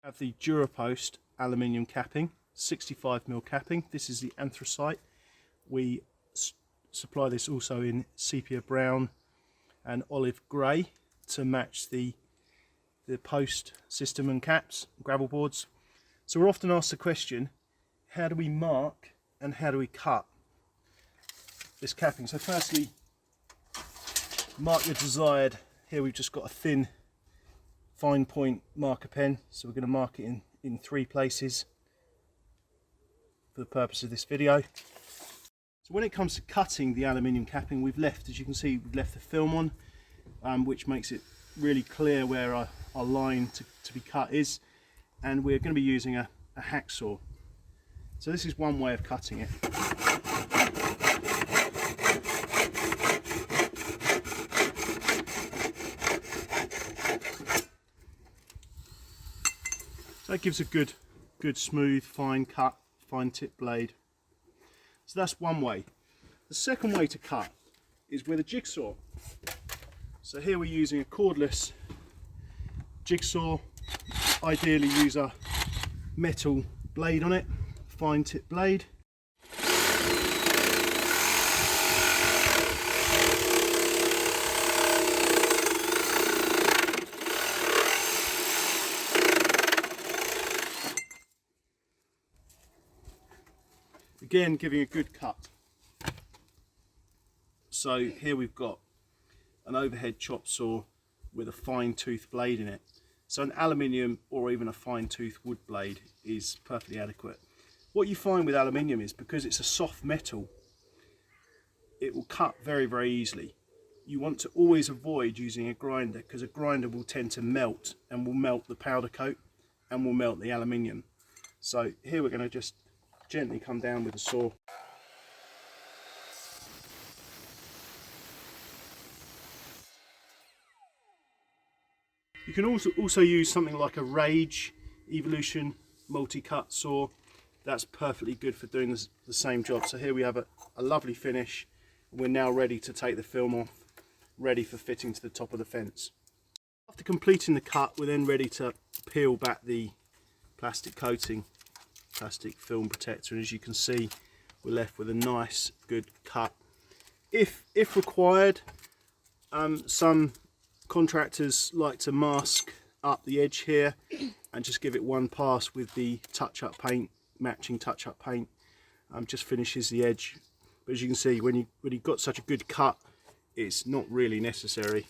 Have the DuraPost aluminium capping, 65mm capping. This is the anthracite. We supply this also in sepia brown and olive grey to match the post system and caps, gravel boards. So we're often asked the question, how do we mark and how do we cut this capping? So firstly, mark your desired. Here we've just got a thin fine point marker pen, so we're going to mark it in 3 places for the purpose of this video. So when it comes to cutting the aluminium capping, we've left, as you can see, we've left the film on, which makes it really clear where our line to be cut is, and we're going to be using a hacksaw. So this is one way of cutting it. So that gives a good smooth, fine cut, fine tip blade. So that's one way. The second way to cut is with a jigsaw. So here we're using a cordless jigsaw. Ideally use a metal blade on it, fine tip blade. Again, giving a good cut. So here we've got an overhead chop saw with a fine tooth blade in it. So an aluminium or even a fine tooth wood blade is perfectly adequate. What you find with aluminium is, because it's a soft metal, it will cut very, very easily. You want to always avoid using a grinder, because a grinder will tend to melt and will melt the powder coat and will melt the aluminium. So here we're going to just gently come down with the saw. You can also use something like a Rage Evolution multi-cut saw. That's perfectly good for doing the same job. So here we have a lovely finish. We're now ready to take the film off, ready for fitting to the top of the fence. After completing the cut, we're then ready to peel back the plastic coating, plastic film protector, and as you can see, we're left with a nice good cut. If required, some contractors like to mask up the edge here and just give it one pass with the touch-up paint, matching touch-up paint, just finishes the edge. But as you can see, when you've got such a good cut, it's not really necessary.